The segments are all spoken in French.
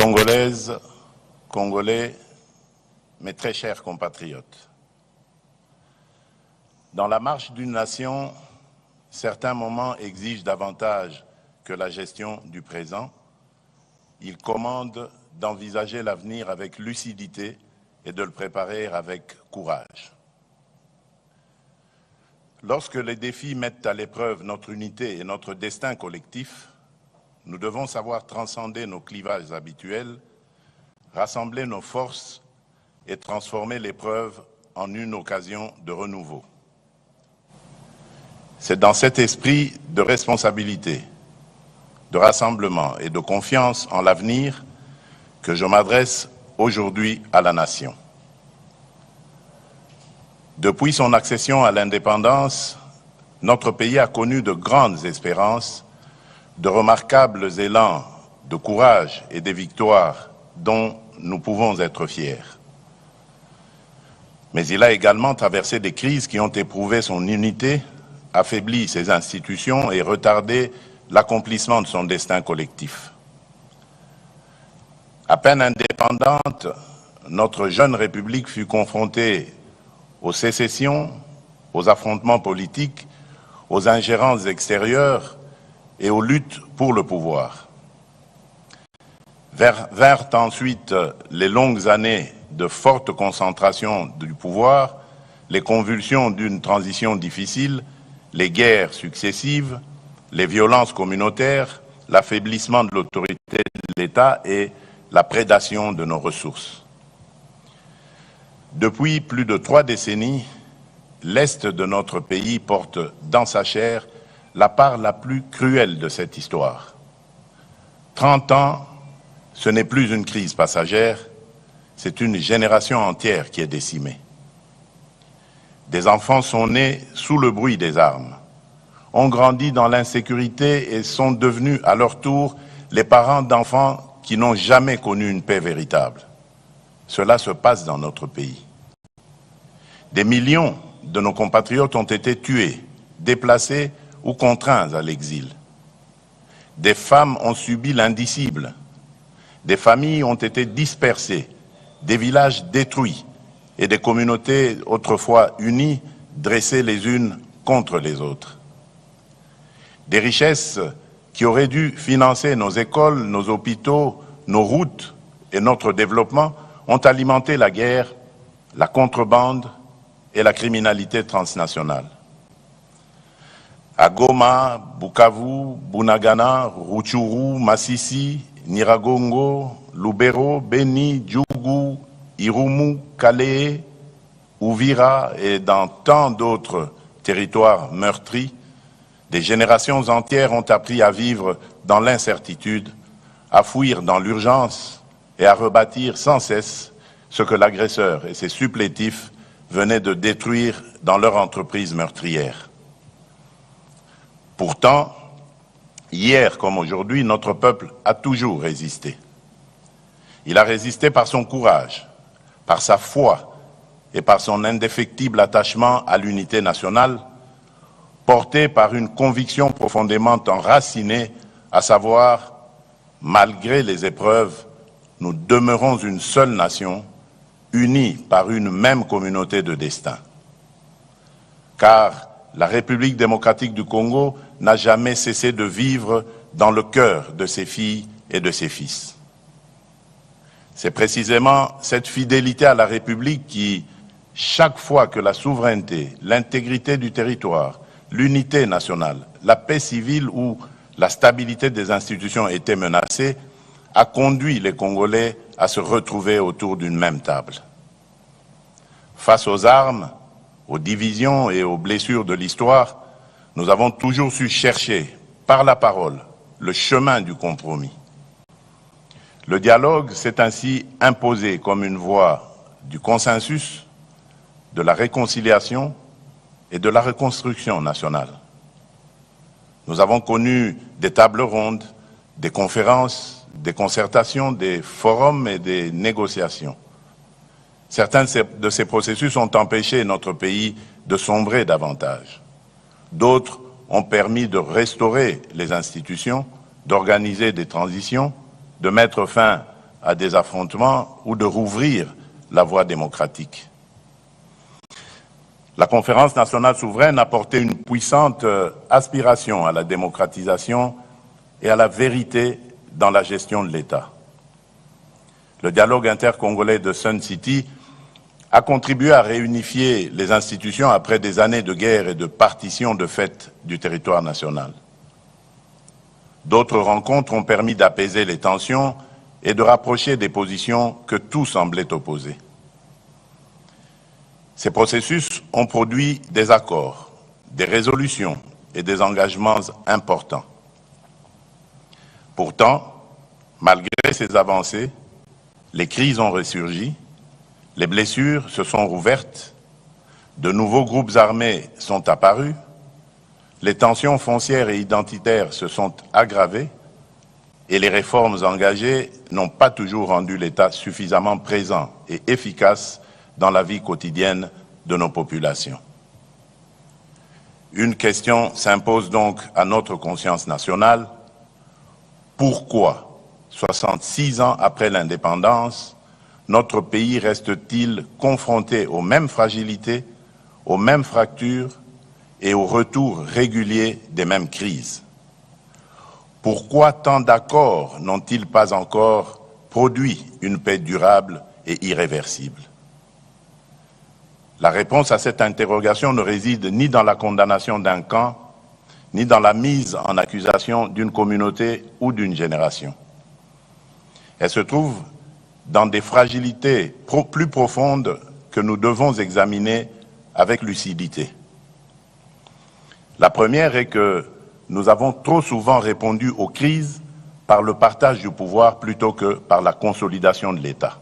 Congolaises, Congolais, mes très chers compatriotes, dans la marche d'une nation, certains moments exigent davantage que la gestion du présent. Ils commandent d'envisager l'avenir avec lucidité et de le préparer avec courage. Lorsque les défis mettent à l'épreuve notre unité et notre destin collectif, nous devons savoir transcender nos clivages habituels, rassembler nos forces et transformer l'épreuve en une occasion de renouveau. C'est dans cet esprit de responsabilité, de rassemblement et de confiance en l'avenir que je m'adresse aujourd'hui à la nation. Depuis son accession à l'indépendance, notre pays a connu de grandes espérances, de remarquables élans de courage et des victoires dont nous pouvons être fiers. Mais il a également traversé des crises qui ont éprouvé son unité, affaibli ses institutions et retardé l'accomplissement de son destin collectif. À peine indépendante, notre jeune République fut confrontée aux sécessions, aux affrontements politiques, aux ingérences extérieures et aux luttes pour le pouvoir. Vinrent ensuite les longues années de forte concentration du pouvoir, les convulsions d'une transition difficile, les guerres successives, les violences communautaires, l'affaiblissement de l'autorité de l'État et la prédation de nos ressources. Depuis plus de 3 décennies, l'Est de notre pays porte dans sa chair la part la plus cruelle de cette histoire. 30 ans, ce n'est plus une crise passagère, c'est une génération entière qui est décimée. Des enfants sont nés sous le bruit des armes, ont grandi dans l'insécurité et sont devenus à leur tour les parents d'enfants qui n'ont jamais connu une paix véritable. Cela se passe dans notre pays. Des millions de nos compatriotes ont été tués, déplacés ou contraints à l'exil. Des femmes ont subi l'indicible. Des familles ont été dispersées, des villages détruits et des communautés autrefois unies dressées les unes contre les autres. Des richesses qui auraient dû financer nos écoles, nos hôpitaux, nos routes et notre développement ont alimenté la guerre, la contrebande et la criminalité transnationale. À Goma, Bukavu, Bunagana, Rutshuru, Masisi, Nyiragongo, Lubero, Beni, Djougou, Irumu, Calais, Uvira et dans tant d'autres territoires meurtris, des générations entières ont appris à vivre dans l'incertitude, à fuir dans l'urgence et à rebâtir sans cesse ce que l'agresseur et ses supplétifs venaient de détruire dans leur entreprise meurtrière. Pourtant, hier comme aujourd'hui, notre peuple a toujours résisté. Il a résisté par son courage, par sa foi et par son indéfectible attachement à l'unité nationale, porté par une conviction profondément enracinée, à savoir, malgré les épreuves, nous demeurons une seule nation, unis par une même communauté de destin. Car la République démocratique du Congo n'a jamais cessé de vivre dans le cœur de ses filles et de ses fils. C'est précisément cette fidélité à la République qui, chaque fois que la souveraineté, l'intégrité du territoire, l'unité nationale, la paix civile ou la stabilité des institutions étaient menacées, a conduit les Congolais à se retrouver autour d'une même table. Face aux armes, aux divisions et aux blessures de l'histoire, nous avons toujours su chercher, par la parole, le chemin du compromis. Le dialogue s'est ainsi imposé comme une voie du consensus, de la réconciliation et de la reconstruction nationale. Nous avons connu des tables rondes, des conférences, des concertations, des forums et des négociations. Certains de ces processus ont empêché notre pays de sombrer davantage. D'autres ont permis de restaurer les institutions, d'organiser des transitions, de mettre fin à des affrontements ou de rouvrir la voie démocratique. La conférence nationale souveraine a porté une puissante aspiration à la démocratisation et à la vérité dans la gestion de l'État. Le dialogue intercongolais de Sun City a contribué à réunifier les institutions après des années de guerre et de partition de fait du territoire national. D'autres rencontres ont permis d'apaiser les tensions et de rapprocher des positions que tout semblait opposer. Ces processus ont produit des accords, des résolutions et des engagements importants. Pourtant, malgré ces avancées, les crises ont ressurgi, les blessures se sont rouvertes, de nouveaux groupes armés sont apparus, les tensions foncières et identitaires se sont aggravées et les réformes engagées n'ont pas toujours rendu l'État suffisamment présent et efficace dans la vie quotidienne de nos populations. Une question s'impose donc à notre conscience nationale. Pourquoi, 66 ans après l'indépendance, notre pays reste-t-il confronté aux mêmes fragilités, aux mêmes fractures et au retour régulier des mêmes crises? Pourquoi tant d'accords n'ont-ils pas encore produit une paix durable et irréversible? La réponse à cette interrogation ne réside ni dans la condamnation d'un camp, ni dans la mise en accusation d'une communauté ou d'une génération. Elle se trouve dans des fragilités plus profondes que nous devons examiner avec lucidité. La première est que nous avons trop souvent répondu aux crises par le partage du pouvoir plutôt que par la consolidation de l'État.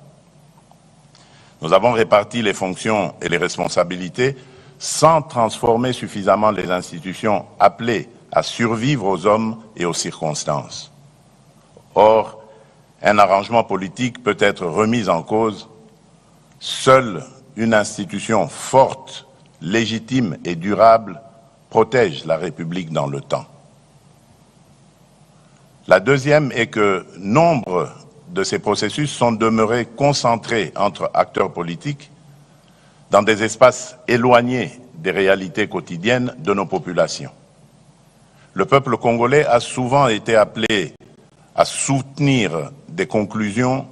Nous avons réparti les fonctions et les responsabilités sans transformer suffisamment les institutions appelées à survivre aux hommes et aux circonstances. Or, un arrangement politique peut être remis en cause. Seule une institution forte, légitime et durable protège la République dans le temps. La deuxième est que nombre de ces processus sont demeurés concentrés entre acteurs politiques dans des espaces éloignés des réalités quotidiennes de nos populations. Le peuple congolais a souvent été appelé à soutenir des conclusions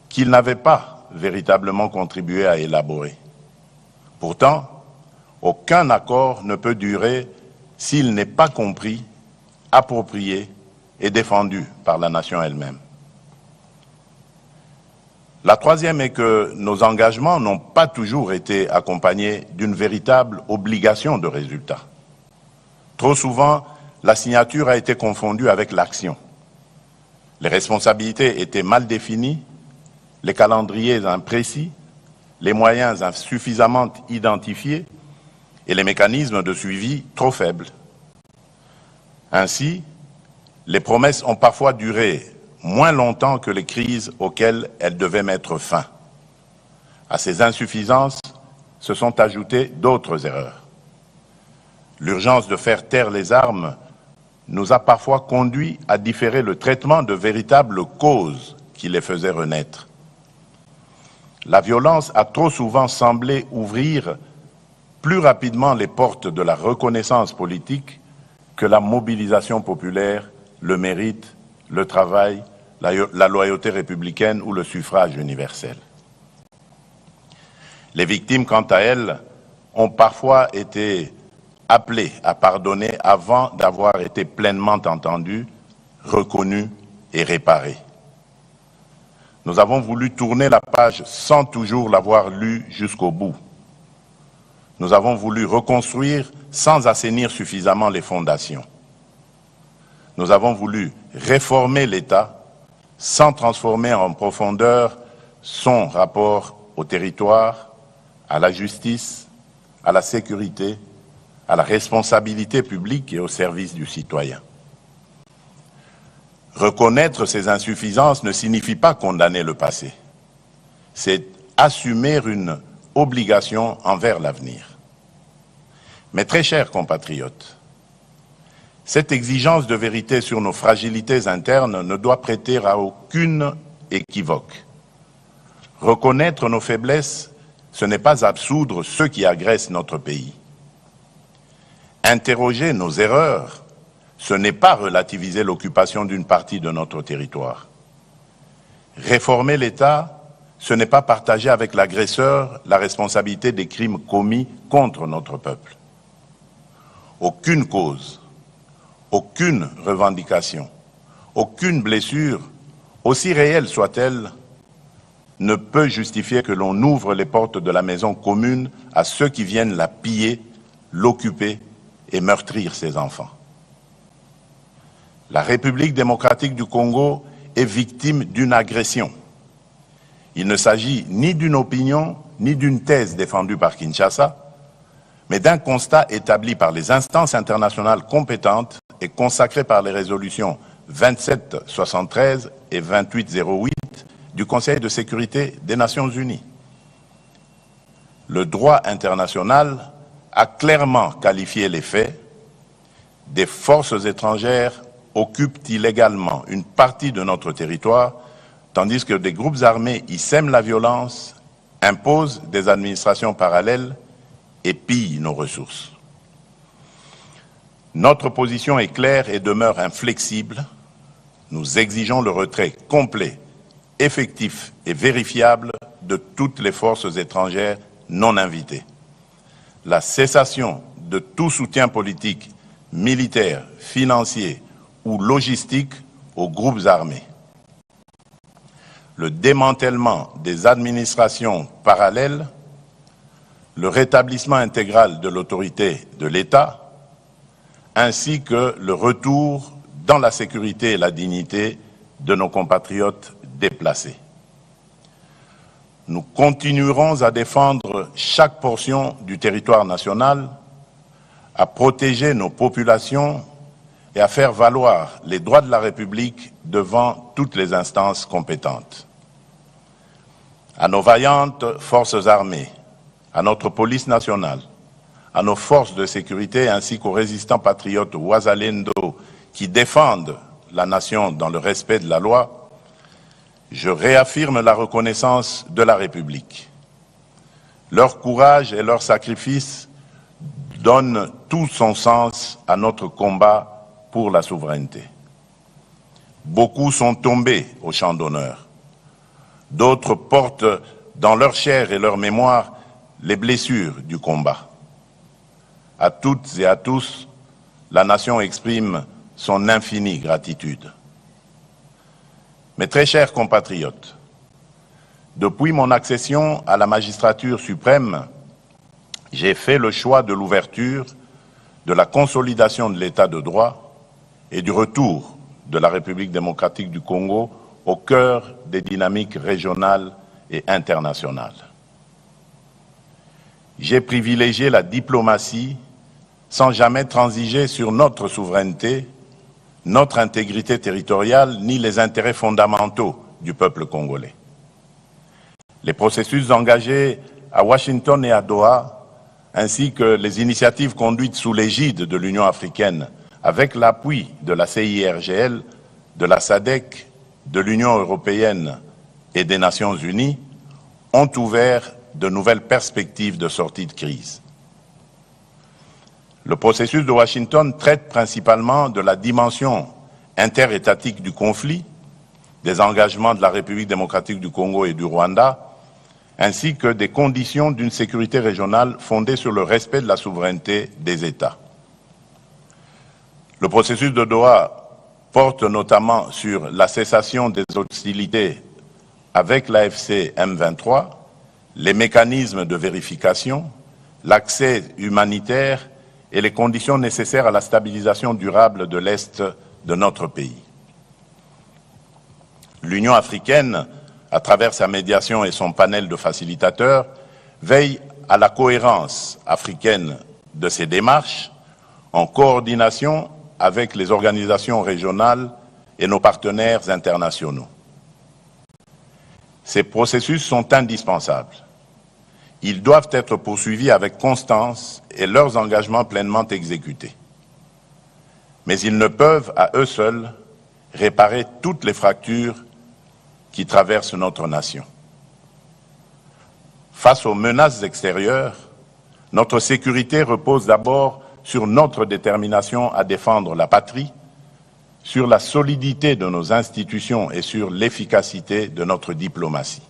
qu'il n'avait pas véritablement contribué à élaborer. Pourtant, aucun accord ne peut durer s'il n'est pas compris, approprié et défendu par la nation elle-même. La troisième est que nos engagements n'ont pas toujours été accompagnés d'une véritable obligation de résultat. Trop souvent, la signature a été confondue avec l'action. Les responsabilités étaient mal définies, les calendriers imprécis, les moyens insuffisamment identifiés et les mécanismes de suivi trop faibles. Ainsi, les promesses ont parfois duré moins longtemps que les crises auxquelles elles devaient mettre fin. À ces insuffisances se sont ajoutées d'autres erreurs. L'urgence de faire taire les armes nous a parfois conduit à différer le traitement de véritables causes qui les faisaient renaître. La violence a trop souvent semblé ouvrir plus rapidement les portes de la reconnaissance politique que la mobilisation populaire, le mérite, le travail, la loyauté républicaine ou le suffrage universel. Les victimes, quant à elles, ont parfois été appelées à pardonner avant d'avoir été pleinement entendues, reconnues et réparées. Nous avons voulu tourner la page sans toujours l'avoir lue jusqu'au bout. Nous avons voulu reconstruire sans assainir suffisamment les fondations. Nous avons voulu réformer l'État sans transformer en profondeur son rapport au territoire, à la justice, à la sécurité, à la responsabilité publique et au service du citoyen. Reconnaître ces insuffisances ne signifie pas condamner le passé. C'est assumer une obligation envers l'avenir. Mais très chers compatriotes, cette exigence de vérité sur nos fragilités internes ne doit prêter à aucune équivoque. Reconnaître nos faiblesses, ce n'est pas absoudre ceux qui agressent notre pays. Interroger nos erreurs, ce n'est pas relativiser l'occupation d'une partie de notre territoire. Réformer l'État, ce n'est pas partager avec l'agresseur la responsabilité des crimes commis contre notre peuple. Aucune cause, aucune revendication, aucune blessure, aussi réelle soit-elle, ne peut justifier que l'on ouvre les portes de la maison commune à ceux qui viennent la piller, l'occuper et meurtrir ses enfants. La République démocratique du Congo est victime d'une agression. Il ne s'agit ni d'une opinion, ni d'une thèse défendue par Kinshasa, mais d'un constat établi par les instances internationales compétentes et consacré par les résolutions 2773 et 2808 du Conseil de sécurité des Nations Unies. Le droit international a clairement qualifié les faits. Des forces étrangères occupent illégalement une partie de notre territoire, tandis que des groupes armés y sèment la violence, imposent des administrations parallèles et pillent nos ressources. Notre position est claire et demeure inflexible. Nous exigeons le retrait complet, effectif et vérifiable de toutes les forces étrangères non invitées. La cessation de tout soutien politique, militaire, financier ou logistique aux groupes armés. Le démantèlement des administrations parallèles, le rétablissement intégral de l'autorité de l'État, ainsi que le retour dans la sécurité et la dignité de nos compatriotes déplacés. Nous continuerons à défendre chaque portion du territoire national, à protéger nos populations et à faire valoir les droits de la République devant toutes les instances compétentes. À nos vaillantes forces armées, à notre police nationale, à nos forces de sécurité ainsi qu'aux résistants patriotes Ouazalendo qui défendent la nation dans le respect de la loi, je réaffirme la reconnaissance de la République. Leur courage et leur sacrifice donnent tout son sens à notre combat pour la souveraineté. Beaucoup sont tombés au champ d'honneur. D'autres portent dans leur chair et leur mémoire les blessures du combat. À toutes et à tous, la nation exprime son infinie gratitude. Mes très chers compatriotes, depuis mon accession à la magistrature suprême, j'ai fait le choix de l'ouverture, de la consolidation de l'état de droit et du retour de la République démocratique du Congo au cœur des dynamiques régionales et internationales. J'ai privilégié la diplomatie sans jamais transiger sur notre souveraineté, notre intégrité territoriale, ni les intérêts fondamentaux du peuple congolais. Les processus engagés à Washington et à Doha, ainsi que les initiatives conduites sous l'égide de l'Union africaine, avec l'appui de la CIRGL, de la SADC, de l'Union européenne et des Nations unies, ont ouvert de nouvelles perspectives de sortie de crise. Le processus de Washington traite principalement de la dimension interétatique du conflit, des engagements de la République démocratique du Congo et du Rwanda, ainsi que des conditions d'une sécurité régionale fondée sur le respect de la souveraineté des États. Le processus de Doha porte notamment sur la cessation des hostilités avec l'AFC M23, les mécanismes de vérification, l'accès humanitaire et les conditions nécessaires à la stabilisation durable de l'Est de notre pays. L'Union africaine, à travers sa médiation et son panel de facilitateurs, veille à la cohérence africaine de ses démarches en coordination avec les organisations régionales et nos partenaires internationaux. Ces processus sont indispensables. Ils doivent être poursuivis avec constance et leurs engagements pleinement exécutés. Mais ils ne peuvent, à eux seuls, réparer toutes les fractures qui traversent notre nation. Face aux menaces extérieures, notre sécurité repose d'abord sur notre détermination à défendre la patrie, sur la solidité de nos institutions et sur l'efficacité de notre diplomatie.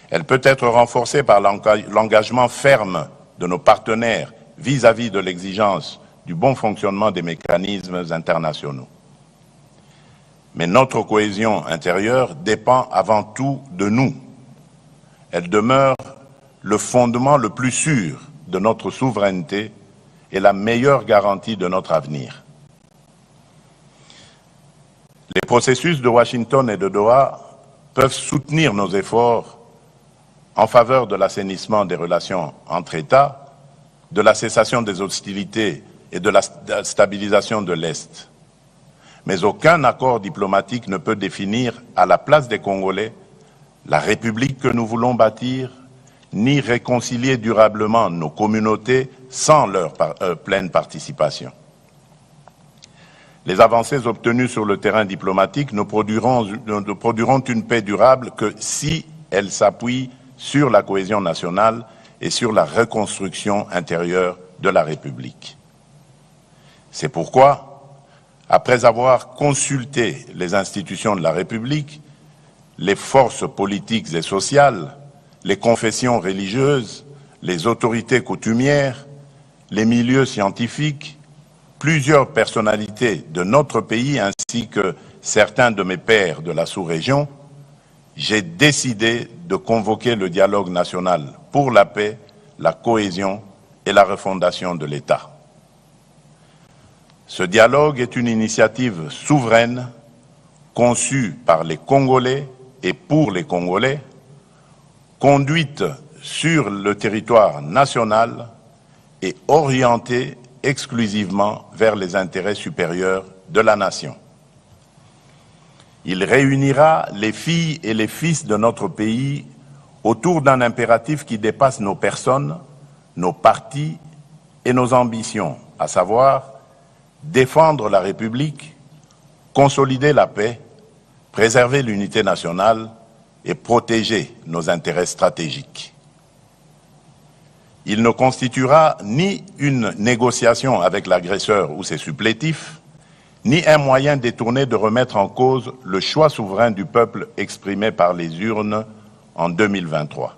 Elle peut être renforcée par l'engagement ferme de nos partenaires vis-à-vis de l'exigence du bon fonctionnement des mécanismes internationaux. Mais notre cohésion intérieure dépend avant tout de nous. Elle demeure le fondement le plus sûr de notre souveraineté et la meilleure garantie de notre avenir. Les processus de Washington et de Doha peuvent soutenir nos efforts en faveur de l'assainissement des relations entre États, de la cessation des hostilités et de la stabilisation de l'Est. Mais aucun accord diplomatique ne peut définir à la place des Congolais la République que nous voulons bâtir, ni réconcilier durablement nos communautés sans leur pleine participation. Les avancées obtenues sur le terrain diplomatique ne produiront une paix durable que si elles s'appuient sur la cohésion nationale et sur la reconstruction intérieure de la République. C'est pourquoi, après avoir consulté les institutions de la République, les forces politiques et sociales, les confessions religieuses, les autorités coutumières, les milieux scientifiques, plusieurs personnalités de notre pays ainsi que certains de mes pairs de la sous-région, j'ai décidé de convoquer le dialogue national pour la paix, la cohésion et la refondation de l'État. Ce dialogue est une initiative souveraine conçue par les Congolais et pour les Congolais, conduite sur le territoire national et orientée exclusivement vers les intérêts supérieurs de la nation. Il réunira les filles et les fils de notre pays autour d'un impératif qui dépasse nos personnes, nos partis et nos ambitions, à savoir défendre la République, consolider la paix, préserver l'unité nationale et protéger nos intérêts stratégiques. Il ne constituera ni une négociation avec l'agresseur ou ses supplétifs, ni un moyen détourné de remettre en cause le choix souverain du peuple exprimé par les urnes en 2023.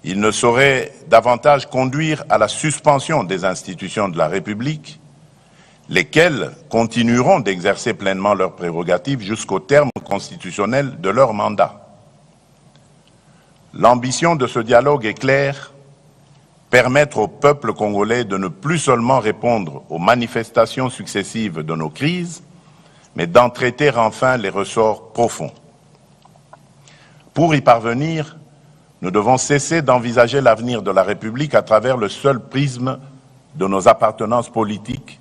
Il ne saurait davantage conduire à la suspension des institutions de la République, lesquelles continueront d'exercer pleinement leurs prérogatives jusqu'au terme constitutionnel de leur mandat. L'ambition de ce dialogue est claire: permettre au peuple congolais de ne plus seulement répondre aux manifestations successives de nos crises, mais d'en traiter enfin les ressorts profonds. Pour y parvenir, nous devons cesser d'envisager l'avenir de la République à travers le seul prisme de nos appartenances politiques,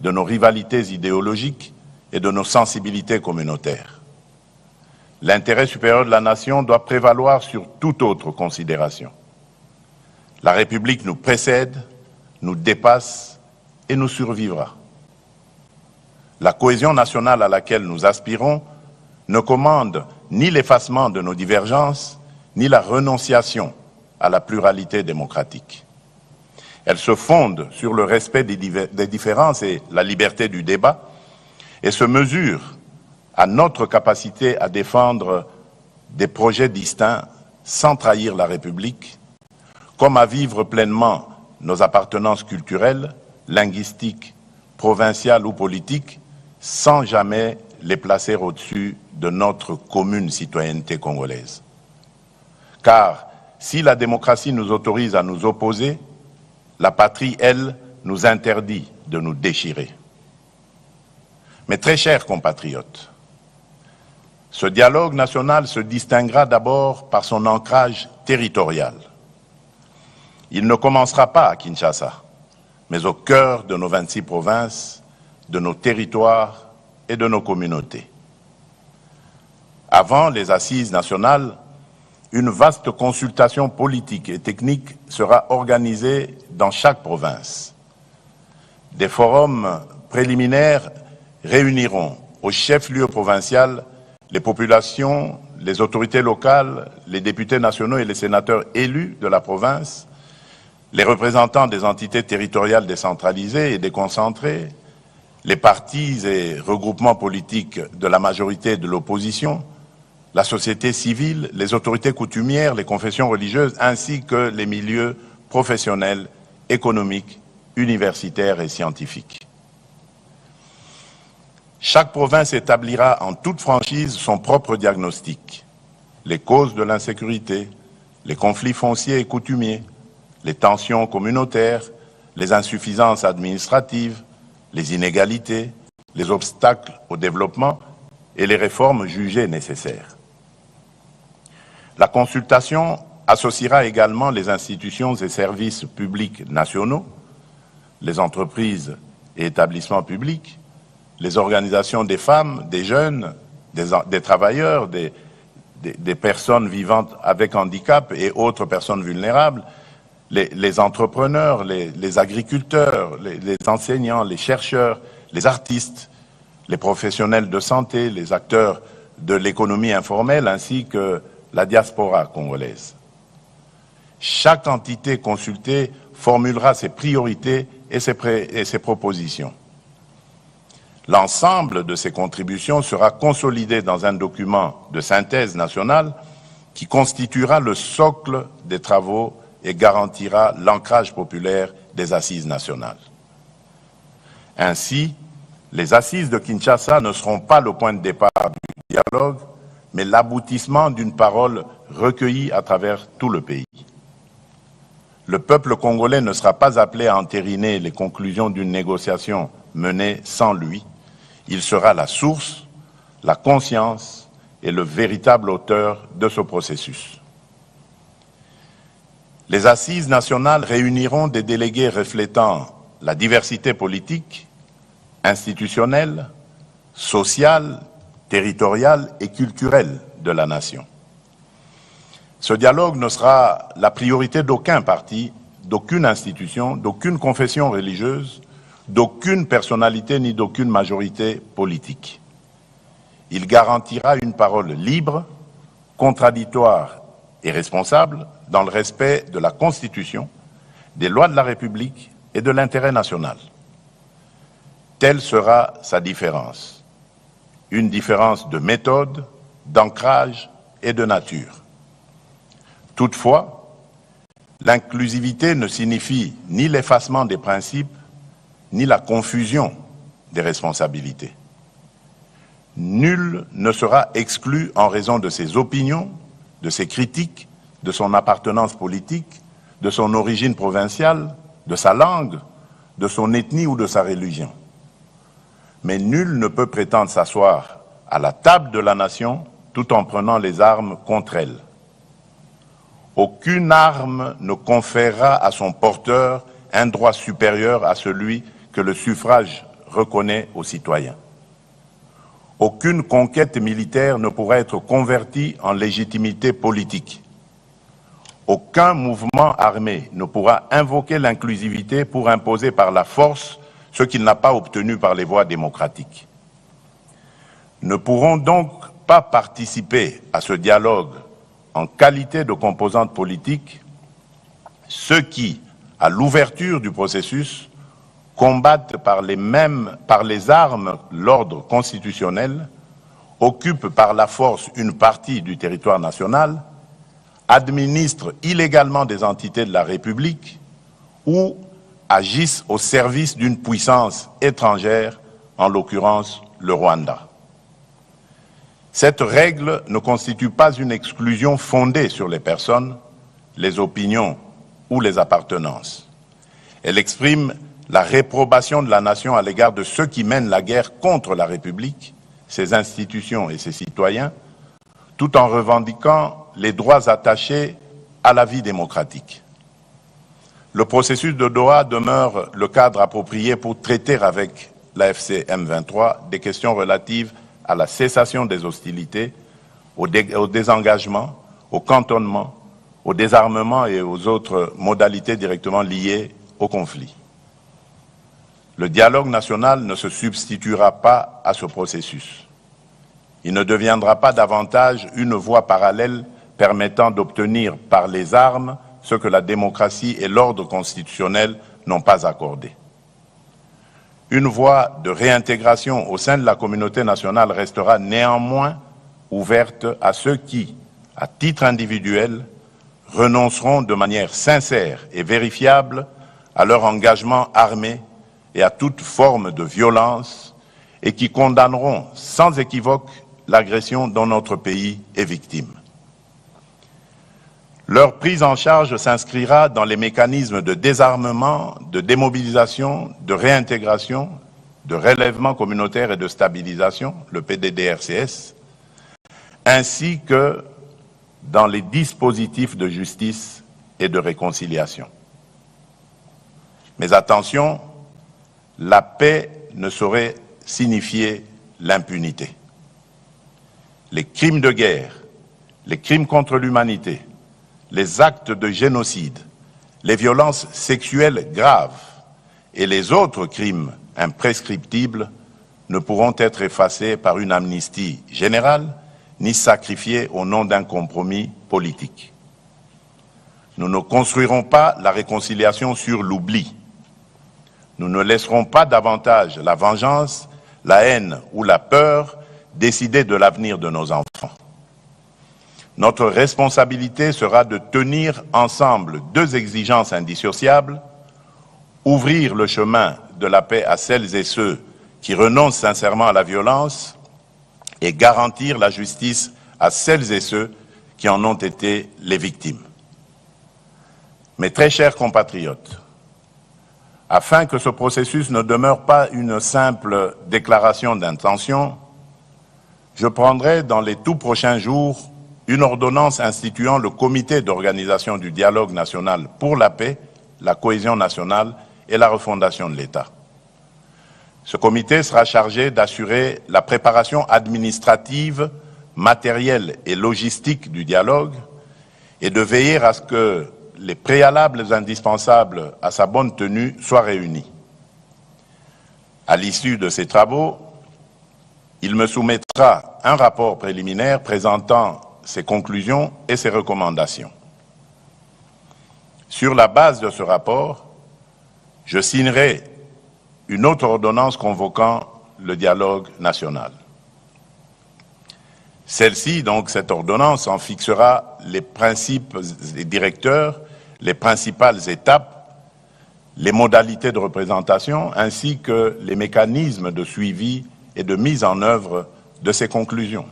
de nos rivalités idéologiques et de nos sensibilités communautaires. L'intérêt supérieur de la nation doit prévaloir sur toute autre considération. La République nous précède, nous dépasse et nous survivra. La cohésion nationale à laquelle nous aspirons ne commande ni l'effacement de nos divergences, ni la renonciation à la pluralité démocratique. Elle se fonde sur le respect des différences et la liberté du débat et se mesure à notre capacité à défendre des projets distincts sans trahir la République, comme à vivre pleinement nos appartenances culturelles, linguistiques, provinciales ou politiques, sans jamais les placer au-dessus de notre commune citoyenneté congolaise. Car si la démocratie nous autorise à nous opposer, la patrie, elle, nous interdit de nous déchirer. Mais très chers compatriotes, ce dialogue national se distinguera d'abord par son ancrage territorial. Il ne commencera pas à Kinshasa, mais au cœur de nos 26 provinces, de nos territoires et de nos communautés. Avant les assises nationales, une vaste consultation politique et technique sera organisée dans chaque province. Des forums préliminaires réuniront au chef-lieu provincial les populations, les autorités locales, les députés nationaux et les sénateurs élus de la province, les représentants des entités territoriales décentralisées et déconcentrées, les partis et regroupements politiques de la majorité et de l'opposition, la société civile, les autorités coutumières, les confessions religieuses, ainsi que les milieux professionnels, économiques, universitaires et scientifiques. Chaque province établira en toute franchise son propre diagnostic. Les causes de l'insécurité, les conflits fonciers et coutumiers, les tensions communautaires, les insuffisances administratives, les inégalités, les obstacles au développement et les réformes jugées nécessaires. La consultation associera également les institutions et services publics nationaux, les entreprises et établissements publics, les organisations des femmes, des jeunes, des travailleurs, des personnes vivant avec handicap et autres personnes vulnérables, les entrepreneurs, les agriculteurs, les enseignants, les chercheurs, les artistes, les professionnels de santé, les acteurs de l'économie informelle ainsi que la diaspora congolaise. Chaque entité consultée formulera ses priorités et ses propositions. L'ensemble de ces contributions sera consolidé dans un document de synthèse nationale qui constituera le socle des travaux et garantira l'ancrage populaire des assises nationales. Ainsi, les assises de Kinshasa ne seront pas le point de départ du dialogue, mais l'aboutissement d'une parole recueillie à travers tout le pays. Le peuple congolais ne sera pas appelé à entériner les conclusions d'une négociation menée sans lui. Il sera la source, la conscience et le véritable auteur de ce processus. Les assises nationales réuniront des délégués reflétant la diversité politique, institutionnelle, sociale, territoriale et culturelle de la nation. Ce dialogue ne sera la priorité d'aucun parti, d'aucune institution, d'aucune confession religieuse, d'aucune personnalité ni d'aucune majorité politique. Il garantira une parole libre, contradictoire et responsable dans le respect de la Constitution, des lois de la République et de l'intérêt national. Telle sera sa différence. Une différence de méthode, d'ancrage et de nature. Toutefois, l'inclusivité ne signifie ni l'effacement des principes, ni la confusion des responsabilités. Nul ne sera exclu en raison de ses opinions, de ses critiques, de son appartenance politique, de son origine provinciale, de sa langue, de son ethnie ou de sa religion. Mais nul ne peut prétendre s'asseoir à la table de la nation tout en prenant les armes contre elle. Aucune arme ne conférera à son porteur un droit supérieur à celui que le suffrage reconnaît aux citoyens. Aucune conquête militaire ne pourra être convertie en légitimité politique. Aucun mouvement armé ne pourra invoquer l'inclusivité pour imposer par la force ce qu'il n'a pas obtenu par les voies démocratiques. Ne pourront donc pas participer à ce dialogue en qualité de composante politique ceux qui, à l'ouverture du processus, combattent par les armes l'ordre constitutionnel, occupent par la force une partie du territoire national, administrent illégalement des entités de la République ou agissent au service d'une puissance étrangère, en l'occurrence le Rwanda. Cette règle ne constitue pas une exclusion fondée sur les personnes, les opinions ou les appartenances. Elle exprime la réprobation de la nation à l'égard de ceux qui mènent la guerre contre la République, ses institutions et ses citoyens, tout en revendiquant les droits attachés à la vie démocratique. Le processus de Doha demeure le cadre approprié pour traiter avec l'AFC M23 des questions relatives à la cessation des hostilités, au désengagement, au cantonnement, au désarmement et aux autres modalités directement liées au conflit. Le dialogue national ne se substituera pas à ce processus. Il ne deviendra pas davantage une voie parallèle permettant d'obtenir par les armes ce que la démocratie et l'ordre constitutionnel n'ont pas accordé. Une voie de réintégration au sein de la communauté nationale restera néanmoins ouverte à ceux qui, à titre individuel, renonceront de manière sincère et vérifiable à leur engagement armé et à toute forme de violence et qui condamneront sans équivoque l'agression dont notre pays est victime. Leur prise en charge s'inscrira dans les mécanismes de désarmement, de démobilisation, de réintégration, de relèvement communautaire et de stabilisation, le PDDRCS, ainsi que dans les dispositifs de justice et de réconciliation. Mais attention, la paix ne saurait signifier l'impunité. Les crimes de guerre, les crimes contre l'humanité, les actes de génocide, les violences sexuelles graves et les autres crimes imprescriptibles ne pourront être effacés par une amnistie générale ni sacrifiés au nom d'un compromis politique. Nous ne construirons pas la réconciliation sur l'oubli. Nous ne laisserons pas davantage la vengeance, la haine ou la peur décider de l'avenir de nos enfants. Notre responsabilité sera de tenir ensemble deux exigences indissociables, ouvrir le chemin de la paix à celles et ceux qui renoncent sincèrement à la violence et garantir la justice à celles et ceux qui en ont été les victimes. Mes très chers compatriotes, afin que ce processus ne demeure pas une simple déclaration d'intention, je prendrai dans les tout prochains jours une ordonnance instituant le comité d'organisation du dialogue national pour la paix, la cohésion nationale et la refondation de l'État. Ce comité sera chargé d'assurer la préparation administrative, matérielle et logistique du dialogue et de veiller à ce que les préalables indispensables à sa bonne tenue soient réunis. À l'issue de ces travaux, il me soumettra un rapport préliminaire présentant ses conclusions et ses recommandations. Sur la base de ce rapport, je signerai une autre ordonnance convoquant le dialogue national. Celle-ci, donc cette ordonnance, en fixera les principes et directeurs, les principales étapes, les modalités de représentation, ainsi que les mécanismes de suivi et de mise en œuvre de ces conclusions.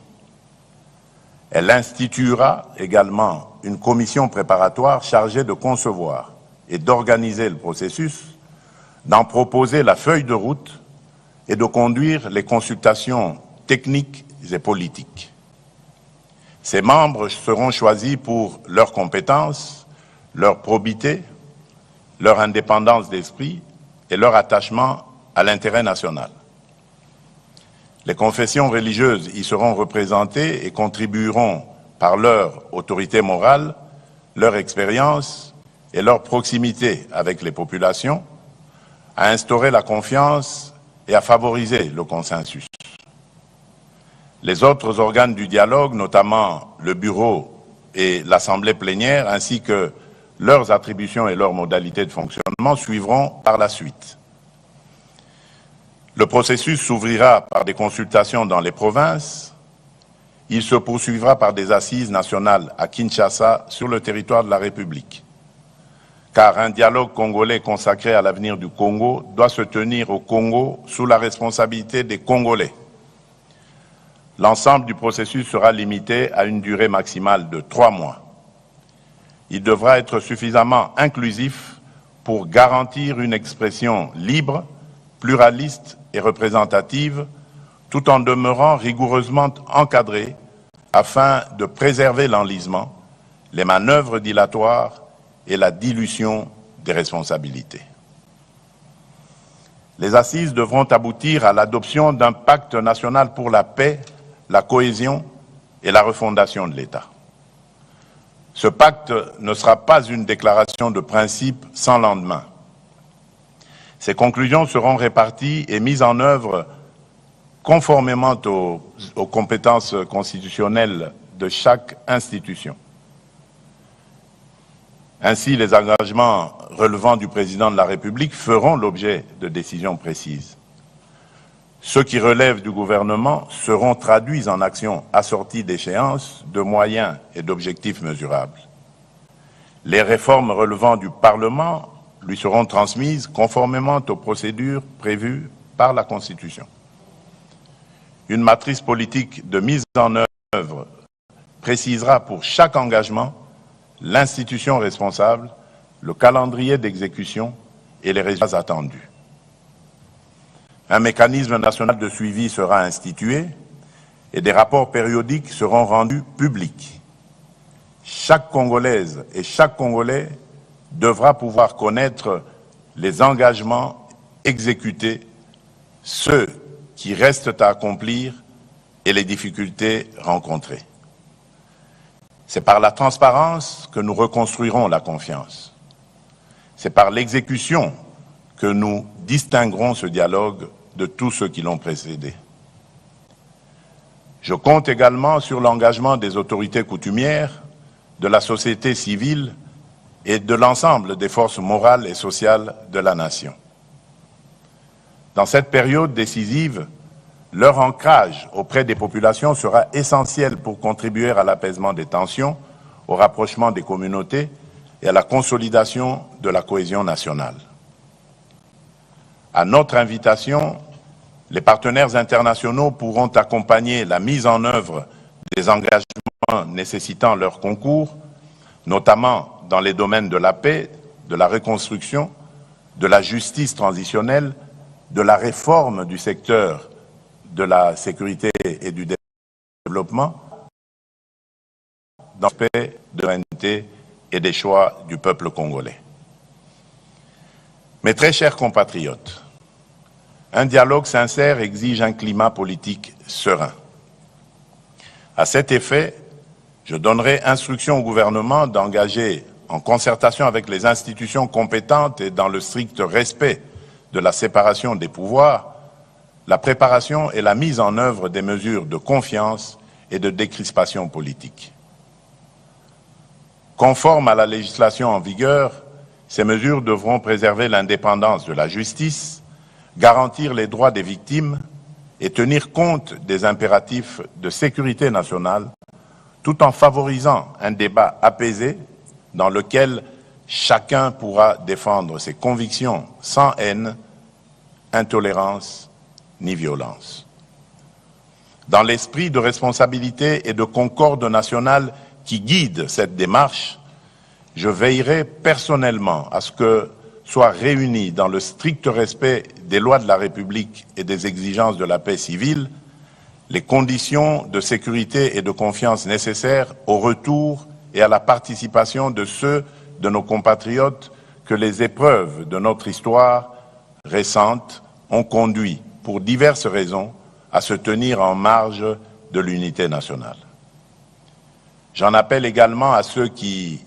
Elle instituera également une commission préparatoire chargée de concevoir et d'organiser le processus, d'en proposer la feuille de route et de conduire les consultations techniques et politiques. Ces membres seront choisis pour leurs compétences, leur probité, leur indépendance d'esprit et leur attachement à l'intérêt national. Les confessions religieuses y seront représentées et contribueront par leur autorité morale, leur expérience et leur proximité avec les populations à instaurer la confiance et à favoriser le consensus. Les autres organes du dialogue, notamment le bureau et l'assemblée plénière, ainsi que leurs attributions et leurs modalités de fonctionnement, suivront par la suite. Le processus s'ouvrira par des consultations dans les provinces. Il se poursuivra par des assises nationales à Kinshasa, sur le territoire de la République. Car un dialogue congolais consacré à l'avenir du Congo doit se tenir au Congo sous la responsabilité des Congolais. L'ensemble du processus sera limité à une durée maximale de 3 mois. Il devra être suffisamment inclusif pour garantir une expression libre, pluraliste et représentative, tout en demeurant rigoureusement encadré afin de préserver l'enlisement, les manœuvres dilatoires et la dilution des responsabilités. Les assises devront aboutir à l'adoption d'un pacte national pour la paix, la cohésion et la refondation de l'État. Ce pacte ne sera pas une déclaration de principe sans lendemain. Ces conclusions seront réparties et mises en œuvre conformément aux compétences constitutionnelles de chaque institution. Ainsi, les engagements relevant du président de la République feront l'objet de décisions précises. Ceux qui relèvent du gouvernement seront traduits en actions assorties d'échéances, de moyens et d'objectifs mesurables. Les réformes relevant du Parlement lui seront transmises conformément aux procédures prévues par la Constitution. Une matrice politique de mise en œuvre précisera pour chaque engagement l'institution responsable, le calendrier d'exécution et les résultats attendus. Un mécanisme national de suivi sera institué et des rapports périodiques seront rendus publics. Chaque Congolaise et chaque Congolais devra pouvoir connaître les engagements exécutés, ceux qui restent à accomplir et les difficultés rencontrées. C'est par la transparence que nous reconstruirons la confiance. C'est par l'exécution que nous distinguerons ce dialogue de tous ceux qui l'ont précédé. Je compte également sur l'engagement des autorités coutumières, de la société civile et de l'ensemble des forces morales et sociales de la nation. Dans cette période décisive, leur ancrage auprès des populations sera essentiel pour contribuer à l'apaisement des tensions, au rapprochement des communautés et à la consolidation de la cohésion nationale. À notre invitation, les partenaires internationaux pourront accompagner la mise en œuvre des engagements nécessitant leur concours, notamment dans les domaines de la paix, de la reconstruction, de la justice transitionnelle, de la réforme du secteur de la sécurité et du développement, dans le respect de la souveraineté et des choix du peuple congolais. Mes très chers compatriotes, un dialogue sincère exige un climat politique serein. À cet effet, je donnerai instruction au gouvernement d'engager, en concertation avec les institutions compétentes et dans le strict respect de la séparation des pouvoirs, la préparation et la mise en œuvre des mesures de confiance et de décrispation politique. Conformes à la législation en vigueur, ces mesures devront préserver l'indépendance de la justice, garantir les droits des victimes et tenir compte des impératifs de sécurité nationale, tout en favorisant un débat apaisé dans lequel chacun pourra défendre ses convictions sans haine, intolérance ni violence. Dans l'esprit de responsabilité et de concorde nationale qui guide cette démarche, je veillerai personnellement à ce que soient réunis dans le strict respect des lois de la République et des exigences de la paix civile les conditions de sécurité et de confiance nécessaires au retour et à la participation de ceux de nos compatriotes que les épreuves de notre histoire récente ont conduit, pour diverses raisons, à se tenir en marge de l'unité nationale. J'en appelle également à ceux qui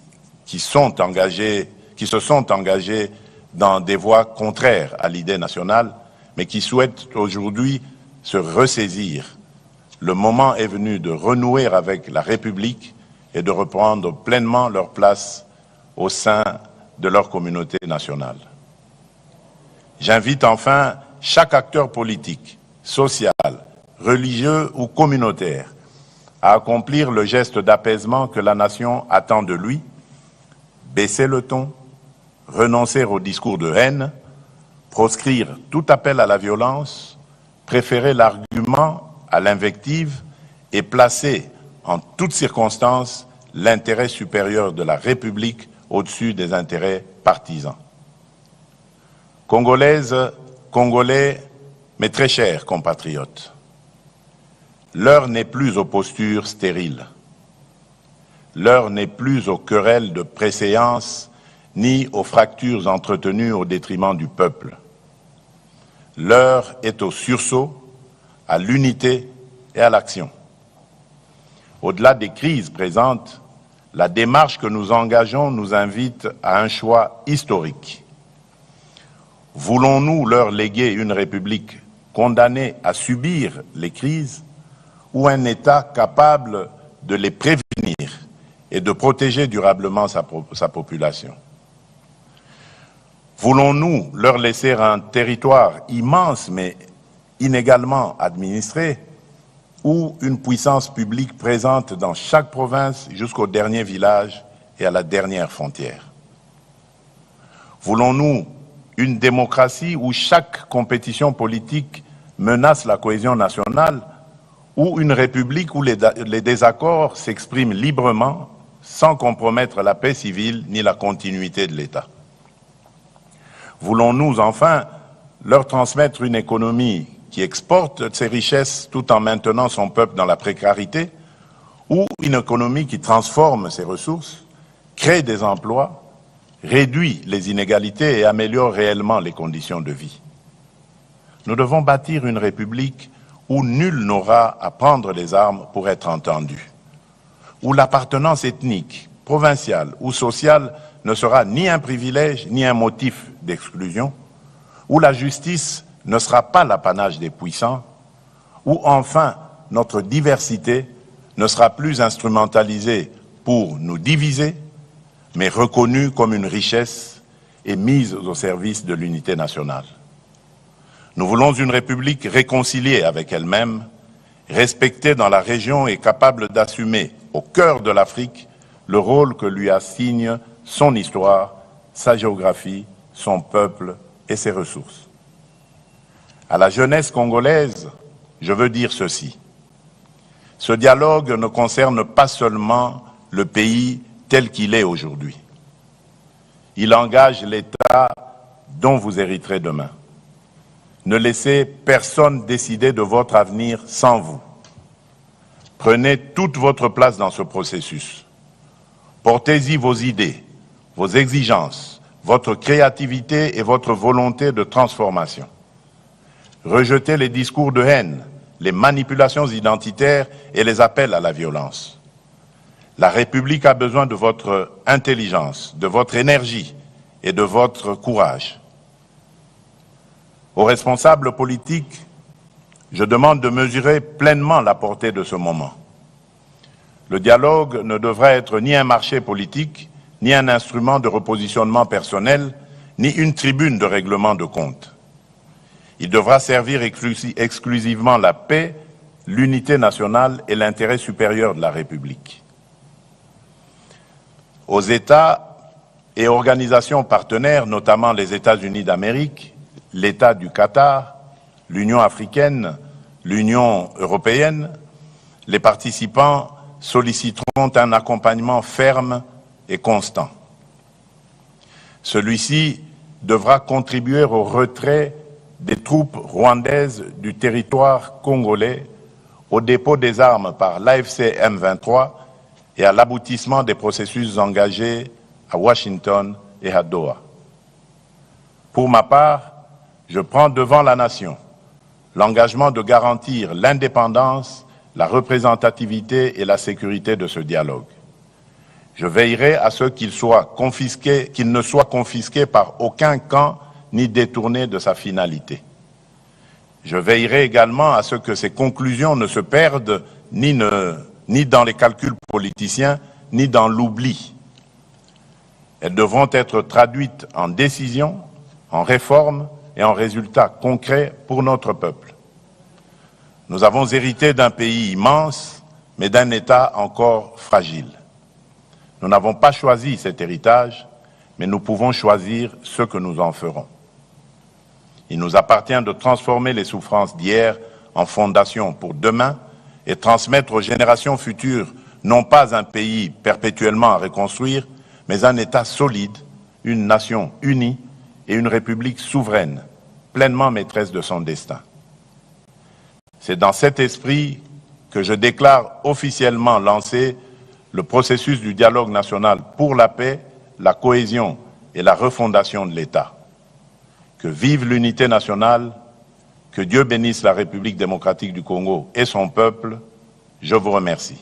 se sont engagés dans des voies contraires à l'idée nationale, mais qui souhaitent aujourd'hui se ressaisir. Le moment est venu de renouer avec la République et de reprendre pleinement leur place au sein de leur communauté nationale. J'invite enfin chaque acteur politique, social, religieux ou communautaire à accomplir le geste d'apaisement que la nation attend de lui, baisser le ton, renoncer au discours de haine, proscrire tout appel à la violence, préférer l'argument à l'invective et placer en toutes circonstances l'intérêt supérieur de la République au-dessus des intérêts partisans. Congolaises, Congolais, mes très chers compatriotes, l'heure n'est plus aux postures stériles. L'heure n'est plus aux querelles de préséance ni aux fractures entretenues au détriment du peuple. L'heure est au sursaut, à l'unité et à l'action. Au-delà des crises présentes, la démarche que nous engageons nous invite à un choix historique. Voulons-nous leur léguer une république condamné à subir les crises, ou un État capable de les prévenir et de protéger durablement sa population? Voulons-nous leur laisser un territoire immense mais inégalement administré, ou une puissance publique présente dans chaque province jusqu'au dernier village et à la dernière frontière? Voulons-nous une démocratie où chaque compétition politique menace la cohésion nationale, ou une république où les désaccords s'expriment librement sans compromettre la paix civile ni la continuité de l'État? Voulons-nous enfin leur transmettre une économie qui exporte ses richesses tout en maintenant son peuple dans la précarité, ou une économie qui transforme ses ressources, crée des emplois, réduit les inégalités et améliore réellement les conditions de vie? Nous devons bâtir une république où nul n'aura à prendre les armes pour être entendu, où l'appartenance ethnique, provinciale ou sociale ne sera ni un privilège ni un motif d'exclusion, où la justice ne sera pas l'apanage des puissants, où enfin notre diversité ne sera plus instrumentalisée pour nous diviser, mais reconnue comme une richesse et mise au service de l'unité nationale. Nous voulons une République réconciliée avec elle-même, respectée dans la région et capable d'assumer au cœur de l'Afrique le rôle que lui assigne son histoire, sa géographie, son peuple et ses ressources. À la jeunesse congolaise, je veux dire ceci. Ce dialogue ne concerne pas seulement le pays tel qu'il est aujourd'hui. Il engage l'État dont vous hériterez demain. Ne laissez personne décider de votre avenir sans vous. Prenez toute votre place dans ce processus. Portez-y vos idées, vos exigences, votre créativité et votre volonté de transformation. Rejetez les discours de haine, les manipulations identitaires et les appels à la violence. La République a besoin de votre intelligence, de votre énergie et de votre courage. Aux responsables politiques, je demande de mesurer pleinement la portée de ce moment. Le dialogue ne devra être ni un marché politique, ni un instrument de repositionnement personnel, ni une tribune de règlement de comptes. Il devra servir exclusivement la paix, l'unité nationale et l'intérêt supérieur de la République. Aux États et organisations partenaires, notamment les États-Unis d'Amérique, l'État du Qatar, l'Union africaine, l'Union européenne, les participants solliciteront un accompagnement ferme et constant. Celui-ci devra contribuer au retrait des troupes rwandaises du territoire congolais, au dépôt des armes par l'AFC M23 et à l'aboutissement des processus engagés à Washington et à Doha. Pour ma part, je prends devant la nation l'engagement de garantir l'indépendance, la représentativité et la sécurité de ce dialogue. Je veillerai à ce qu'il ne soit confisqué par aucun camp ni détourné de sa finalité. Je veillerai également à ce que ces conclusions ne se perdent ni dans les calculs politiciens, ni dans l'oubli. Elles devront être traduites en décisions, en réformes et en résultats concrets pour notre peuple. Nous avons hérité d'un pays immense, mais d'un État encore fragile. Nous n'avons pas choisi cet héritage, mais nous pouvons choisir ce que nous en ferons. Il nous appartient de transformer les souffrances d'hier en fondation pour demain et transmettre aux générations futures non pas un pays perpétuellement à reconstruire, mais un État solide, une nation unie et une République souveraine, pleinement maîtresse de son destin. C'est dans cet esprit que je déclare officiellement lancé le processus du dialogue national pour la paix, la cohésion et la refondation de l'État. Que vive l'unité nationale, que Dieu bénisse la République démocratique du Congo et son peuple. Je vous remercie.